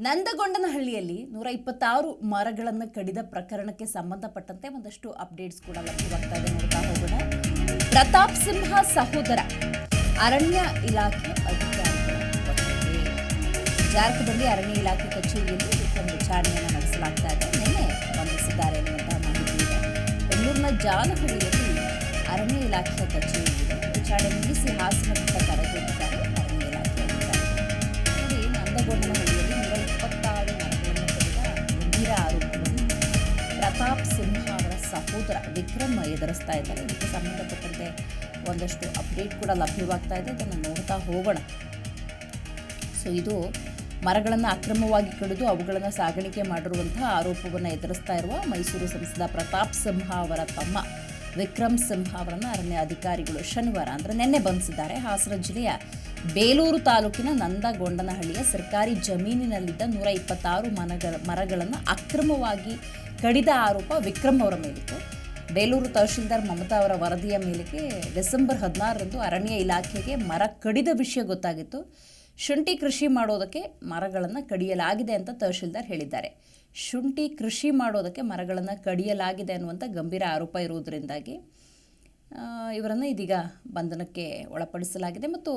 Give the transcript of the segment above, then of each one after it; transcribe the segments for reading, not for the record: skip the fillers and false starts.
ನಂದಗೊಂಡನಹಳ್ಳಿಯಲ್ಲಿ 126 ಮರಗಳನ್ನು ಕಡಿದ ಪ್ರಕರಣಕ್ಕೆ ಸಂಬಂಧಪಟ್ಟಂತೆ ಒಂದಷ್ಟು ಅಪ್ಡೇಟ್ಸ್ ಕೂಡ ಲಭ್ಯವಾಗ್ತಾ ಇದೆ. ನೋಡ್ತಾ ಹೋಗೋಣ. ಪ್ರತಾಪ್ ಸಿಂಹ ಸಹೋದರ ಅರಣ್ಯ ಇಲಾಖೆ ಅಧಿಕಾರಿಗಳ ಜಾರಕದಲ್ಲಿ ಅರಣ್ಯ ಇಲಾಖೆ ಕಚೇರಿಯಲ್ಲಿ ಒಂದು ವಿಚಾರಣೆಯನ್ನು ನಡೆಸಲಾಗ್ತಾ ಇದೆ. ನಿನ್ನೆ ಬಂಧಿಸಿದ್ದಾರೆ ಎನ್ನುವಂತಹ ಮಾಹಿತಿ ಇದೆ. ಬೆಂಗಳೂರಿನ ಜಾಲಹಳ್ಳಿಯಲ್ಲಿ ಅರಣ್ಯ ಇಲಾಖೆಯ ಕಚೇರಿ ಇದೆ. ವಿಚಾರಣೆ ಮುಗಿಸಿ ಹಾಸನದಿಂದ ಕರೆದೊಯ್ದಿದ್ದಾರೆ ಅರಣ್ಯ ಇಲಾಖೆ ಅಧಿಕಾರಿಗಳು. ನೋಡಿ, ನಂದಗೊಂಡನಹಳ್ಳಿಯಲ್ಲಿ 126 ಮರಗಳನ್ನು ಕಡಿದ ಗಂಭೀರ ಆರೋಪವನ್ನು ಪ್ರತಾಪ್ ಸಿಂಹ ಅವರ ಸಹೋದರ ವಿಕ್ರಮ್ ಎದುರಿಸ್ತಾ ಇದ್ದಾರೆ. ಇದಕ್ಕೆ ಸಂಬಂಧಪಟ್ಟಂತೆ ಒಂದಷ್ಟು ಅಪ್ಡೇಟ್ ಕೂಡ ಲಭ್ಯವಾಗ್ತಾ ಇದೆ. ಇದನ್ನು ನೋಡ್ತಾ ಹೋಗೋಣ. ಸೊ ಇದು ಮರಗಳನ್ನು ಅಕ್ರಮವಾಗಿ ಕಡಿದು ಅವುಗಳನ್ನು ಸಾಗಾಣಿಕೆ ಮಾಡಿರುವಂತಹ ಆರೋಪವನ್ನು ಎದುರಿಸ್ತಾ ಇರುವ ಮೈಸೂರು ಸಂಸದ ಪ್ರತಾಪ್ ಸಿಂಹ ಅವರ ತಮ್ಮ ವಿಕ್ರಮ್ ಸಿಂಹ ಅವರನ್ನು ಅರಣ್ಯ ಅಧಿಕಾರಿಗಳು ಶನಿವಾರ ಅಂದರೆ ನಿನ್ನೆ ಬಂಧಿಸಿದ್ದಾರೆ. ಹಾಸನ ಜಿಲ್ಲೆಯ ಬೇಲೂರು ತಾಲೂಕಿನ ನಂದಗೊಂಡನಹಳ್ಳಿಯ ಸರ್ಕಾರಿ ಜಮೀನಿನಲ್ಲಿದ್ದ 126 ಮರಗಳನ್ನು ಅಕ್ರಮವಾಗಿ ಕಡಿದ ಆರೋಪ ವಿಕ್ರಮ್ ಅವರ ಮೇಲಿತ್ತು. ಬೇಲೂರು ತಹಶೀಲ್ದಾರ್ ಮಮತಾ ಅವರ ವರದಿಯ ಮೇರೆಗೆ ಡಿಸೆಂಬರ್ 16ರಂದು ಅರಣ್ಯ ಇಲಾಖೆಗೆ ಮರ ಕಡಿದ ವಿಷಯ ಗೊತ್ತಾಗಿತ್ತು. ಶುಂಠಿ ಕೃಷಿ ಮಾಡೋದಕ್ಕೆ ಮರಗಳನ್ನು ಕಡಿಯಲಾಗಿದೆ ಅಂತ ತಹಶೀಲ್ದಾರ್ ಹೇಳಿದ್ದಾರೆ. ಶುಂಠಿ ಕೃಷಿ ಮಾಡೋದಕ್ಕೆ ಮರಗಳನ್ನು ಕಡಿಯಲಾಗಿದೆ ಅನ್ನುವಂಥ ಗಂಭೀರ ಆರೋಪ ಇರುವುದರಿಂದಾಗಿ ಇವರನ್ನು ಇದೀಗ ಬಂಧನಕ್ಕೆ ಒಳಪಡಿಸಲಾಗಿದೆ. ಮತ್ತು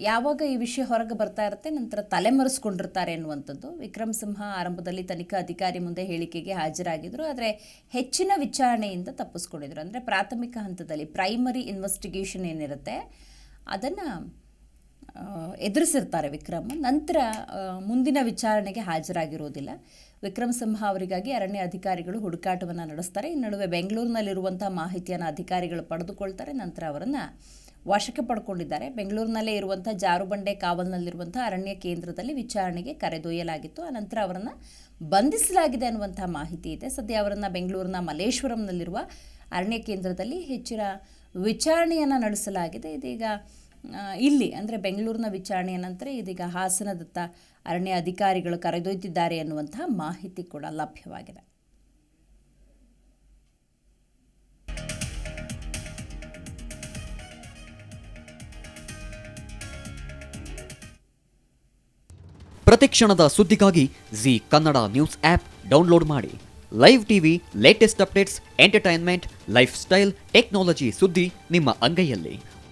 ಯಾವಾಗ ಈ ವಿಷಯ ಹೊರಗೆ ಬರ್ತಾ ಇರುತ್ತೆ, ನಂತರ ತಲೆಮರೆಸ್ಕೊಂಡಿರ್ತಾರೆ ಎನ್ನುವಂಥದ್ದು. ವಿಕ್ರಮ್ ಸಿಂಹ ಆರಂಭದಲ್ಲಿ ತನಿಖಾ ಅಧಿಕಾರಿ ಮುಂದೆ ಹೇಳಿಕೆಗೆ ಹಾಜರಾಗಿದ್ದರು. ಆದರೆ ಹೆಚ್ಚಿನ ವಿಚಾರಣೆಯಿಂದ ತಪ್ಪಿಸ್ಕೊಂಡಿದ್ರು. ಅಂದರೆ ಪ್ರಾಥಮಿಕ ಹಂತದಲ್ಲಿ ಪ್ರೈಮರಿ ಇನ್ವೆಸ್ಟಿಗೇಷನ್ ಏನಿರುತ್ತೆ ಅದನ್ನು ಎದುರಿಸಿರ್ತಾರೆ ವಿಕ್ರಮ್. ನಂತರ ಮುಂದಿನ ವಿಚಾರಣೆಗೆ ಹಾಜರಾಗಿರೋದಿಲ್ಲ. ವಿಕ್ರಮ್ ಸಿಂಹ ಅವರಿಗಾಗಿ ಅರಣ್ಯ ಅಧಿಕಾರಿಗಳು ಹುಡುಕಾಟವನ್ನು ನಡೆಸ್ತಾರೆ. ಈ ನಡುವೆ ಬೆಂಗಳೂರಿನಲ್ಲಿರುವಂಥ ಮಾಹಿತಿಯನ್ನು ಅಧಿಕಾರಿಗಳು ಪಡೆದುಕೊಳ್ತಾರೆ. ನಂತರ ಅವರನ್ನು ವಶಕ್ಕೆ ಪಡ್ಕೊಂಡಿದ್ದಾರೆ. ಬೆಂಗಳೂರಿನಲ್ಲೇ ಇರುವಂಥ ಜಾರುಬಂಡೆ ಕಾವಲ್ನಲ್ಲಿರುವಂಥ ಅರಣ್ಯ ಕೇಂದ್ರದಲ್ಲಿ ವಿಚಾರಣೆಗೆ ಕರೆದೊಯ್ಯಲಾಗಿತ್ತು. ಆನಂತರ ಅವರನ್ನು ಬಂಧಿಸಲಾಗಿದೆ ಅನ್ನುವಂಥ ಮಾಹಿತಿ ಇದೆ. ಸದ್ಯ ಅವರನ್ನು ಬೆಂಗಳೂರಿನ ಮಲ್ಲೇಶ್ವರಂನಲ್ಲಿರುವ ಅರಣ್ಯ ಕೇಂದ್ರದಲ್ಲಿ ಹೆಚ್ಚಿನ ವಿಚಾರಣೆಯನ್ನು ನಡೆಸಲಾಗಿದೆ. ಇದೀಗ ಇಲ್ಲಿ ಅಂದರೆ ಬೆಂಗಳೂರಿನ ವಿಚಾರಣೆಯ ನಂತರ ಇದೀಗ ಹಾಸನದತ್ತ ಅರಣ್ಯ ಅಧಿಕಾರಿಗಳು ಕರೆದೊಯ್ದಿದ್ದಾರೆ ಎನ್ನುವಂತಹ ಮಾಹಿತಿ ಕೂಡ ಲಭ್ಯವಾಗಿದೆ. ಪ್ರತಿಕ್ಷಣದ ಸುದ್ದಿಗಾಗಿ Zee Kannada news app download ಮಾಡಿ. Live TV, latest updates, entertainment, lifestyle, technology ಸುದ್ದಿ ನಿಮ್ಮ ಅಂಗೈಯಲ್ಲಿ.